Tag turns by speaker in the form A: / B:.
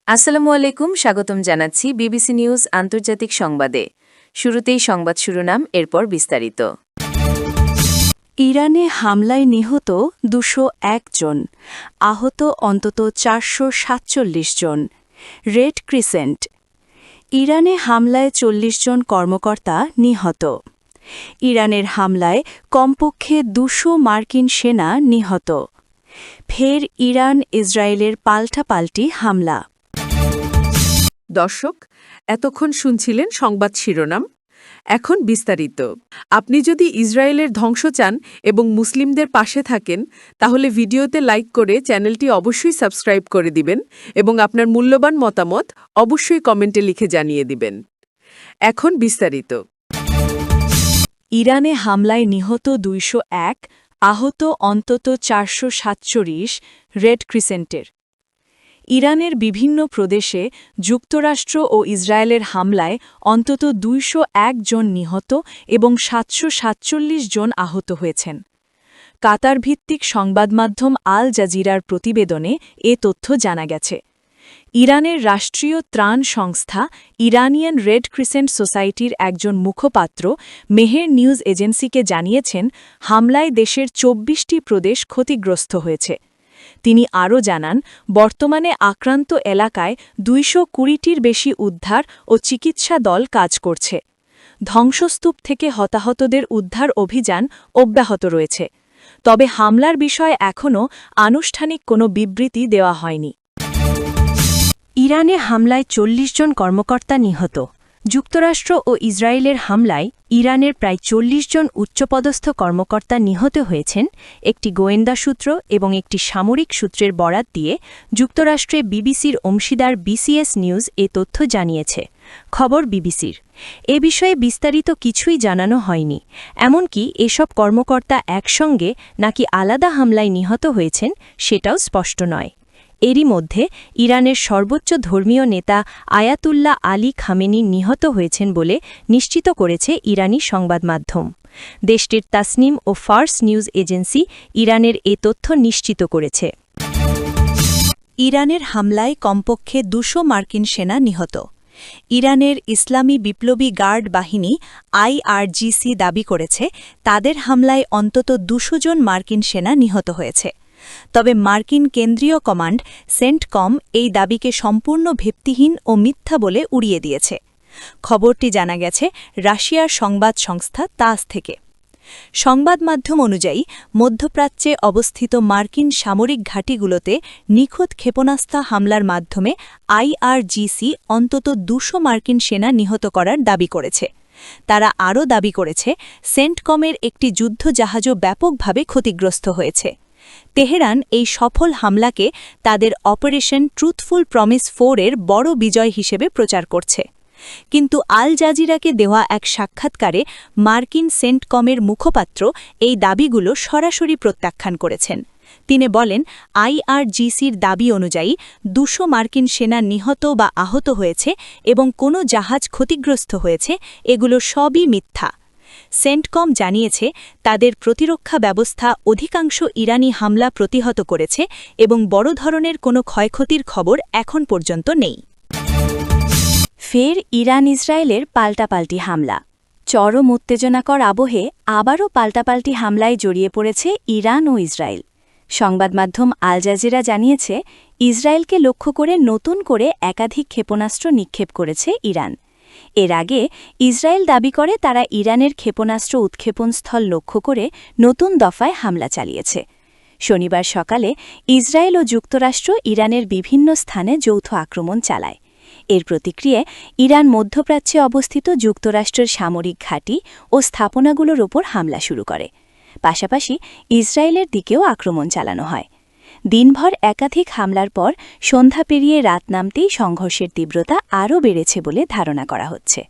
A: আসসালামু আলাইকুম, স্বাগতম জানাচ্ছি বিবিসি নিউজ আন্তর্জাতিক সংবাদে। শুরুতেই সংবাদ শিরোনাম, এরপর বিস্তারিত।
B: ইরানে হামলায় নিহত ২০১ জন, আহত অন্তত ৪৪৭ জন। Red crescent. ইরানে হামলায় ৪০ জন কর্মকর্তা নিহত। ইরানের হামলায় কমপক্ষে ২০০ মার্কিন সেনা নিহত। ফের ইরান ইসরায়েলের পাল্টাপাল্টি হামলা।
C: দর্শক, এতক্ষণ শুনছিলেন সংবাদ শিরোনাম। এখন বিস্তারিত। আপনি যদি ইসরায়েলের ধ্বংস চান এবং মুসলিমদের পাশে থাকেন, তাহলে ভিডিওতে লাইক করে চ্যানেলটি অবশ্যই সাবস্ক্রাইব করে দিবেন এবং আপনার মূল্যবান মতামত অবশ্যই কমেন্টে লিখে জানিয়ে দিবেন। এখন বিস্তারিত।
B: ইরানে হামলায় নিহত ২০১, আহত অন্তত ৪৪৭। রেড ক্রিসেন্টের। ইরানের বিভিন্ন প্রদেশে যুক্তরাষ্ট্র ও ইসরায়েলের হামলায় অন্তত ২০১ জন নিহত এবং ৭৪৭ জন আহত হয়েছেন। কাতার ভিত্তিক সংবাদমাধ্যম আল জাজিরার প্রতিবেদনে এ তথ্য জানা গেছে। ইরানের রাষ্ট্রীয় ত্রাণ সংস্থা ইরানিয়ান রেড ক্রিসেন্ট সোসাইটির একজন মুখপাত্র মেহের নিউজ এজেন্সিকে জানিয়েছেন, হামলায় দেশের ২৪টি প্রদেশ ক্ষতিগ্রস্ত হয়েছে। তিনি আরও জানান, বর্তমানে আক্রান্ত এলাকায় ২২০টির বেশি উদ্ধার ও চিকিৎসা দল কাজ করছে। ধ্বংসস্তূপ থেকে হতাহতদের উদ্ধার অভিযান অব্যাহত রয়েছে, তবে হামলার বিষয়ে এখনও আনুষ্ঠানিক কোনো বিবৃতি দেওয়া হয়নি। ইরানে হামলায় ৪০ জন কর্মকর্তা নিহত। যুক্তরাষ্ট্র ও ইসরায়েলের হামলায় ইরানের প্রায় ৪০ জন উচ্চপদস্থ কর্মকর্তা নিহত হয়েছেন, একটি গোয়েন্দা সূত্র এবং একটি সামরিক সূত্রের বরাত দিয়ে যুক্তরাষ্ট্রে বিবিসির অংশীদার বিসিএস নিউজ এ তথ্য জানিয়েছে। খবর বিবিসির। এ বিষয়ে বিস্তারিত কিছুই জানানো হয়নি। এমনকি এসব কর্মকর্তা একসঙ্গে নাকি আলাদা হামলায় নিহত হয়েছেন সেটাও স্পষ্ট নয়। এরই মধ্যে ইরানের সর্বোচ্চ ধর্মীয় নেতা আয়াতুল্লাহ আলী খামেনি নিহত হয়েছেন বলে নিশ্চিত করেছে ইরানি সংবাদমাধ্যম। দেশটির তাসনিম ও ফার্স নিউজ এজেন্সি ইরানের এ তথ্য নিশ্চিত করেছে। ইরানের হামলায় কমপক্ষে ২০০ মার্কিন সেনা নিহত। ইরানের ইসলামী বিপ্লবী গার্ড বাহিনী আইআরজিসি দাবি করেছে, তাদের হামলায় অন্তত ২০০ জন মার্কিন সেনা নিহত হয়েছে। তবে মার্কিন কেন্দ্রীয় কমান্ড সেন্টকম এই দাবিকে সম্পূর্ণ ভিত্তিহীন ও মিথ্যা বলে উড়িয়ে দিয়েছে। খবরটি জানা গেছে রাশিয়ার সংবাদ সংস্থা তাস থেকে। সংবাদ মাধ্যম অনুযায়ী, মধ্যপ্রাচ্যে অবস্থিত মার্কিন সামরিক ঘাঁটিগুলোতে নিখুঁত ক্ষেপণাস্ত্র হামলার মাধ্যমে আইআরজিসি অন্তত ২০০ মার্কিন সেনা নিহত করার দাবি করেছে। তারা আরও দাবি করেছে, সেন্টকমের একটি যুদ্ধজাহাজও ব্যাপকভাবে ক্ষতিগ্রস্ত হয়েছে। তেহরান এই সফল হামলাকে তাদের অপারেশন ট্রুথফুল প্রমিস 4-এর বড় বিজয় হিসেবে প্রচার করছে। কিন্তু আল জাজিরাকে দেওয়া এক সাক্ষাৎকারে মার্কিন সেন্টকমের মুখপাত্র এই দাবিগুলো সরাসরি প্রত্যাখ্যান করেছেন। তিনি বলেন, আইআরজিসির দাবি অনুযায়ী ২০০ মার্কিন সেনা নিহত বা আহত হয়েছে এবং কোনো জাহাজ ক্ষতিগ্রস্ত হয়েছে, এগুলো সবই মিথ্যা। সেন্টকম জানিয়েছে, তাদের প্রতিরক্ষা ব্যবস্থা অধিকাংশ ইরানি হামলা প্রতিহত করেছে এবং বড় ধরনের কোনো ক্ষয়ক্ষতির খবর এখন পর্যন্ত নেই। ফের ইরান ইসরায়েলের পাল্টাপাল্টি হামলা। চরম উত্তেজনাকর আবহে আবারও পাল্টাপাল্টি হামলায় জড়িয়ে পড়েছে ইরান ও ইসরায়েল। সংবাদমাধ্যম আল জাজিরা জানিয়েছে, ইসরায়েলকে লক্ষ্য করে নতুন করে একাধিক ক্ষেপণাস্ত্র নিক্ষেপ করেছে ইরান। এর আগে ইসরায়েল দাবি করে তারা ইরানের ক্ষেপণাস্ত্র উৎক্ষেপণস্থল লক্ষ্য করে নতুন দফায় হামলা চালিয়েছে। শনিবার সকালে ইসরায়েল ও যুক্তরাষ্ট্র ইরানের বিভিন্ন স্থানে যৌথ আক্রমণ চালায়। এর প্রতিক্রিয়ায় ইরান মধ্যপ্রাচ্যে অবস্থিত যুক্তরাষ্ট্রের সামরিক ঘাঁটি ও স্থাপনাগুলোর ওপর হামলা শুরু করে। পাশাপাশি ইসরায়েলের দিকেও আক্রমণ চালানো হয়। দিনভর একাধিক হামলার পর সন্ধ্যা পেরিয়ে রাত নামতেই সংঘর্ষের তীব্রতা আরও বেড়েছে বলে ধারণা করা হচ্ছে।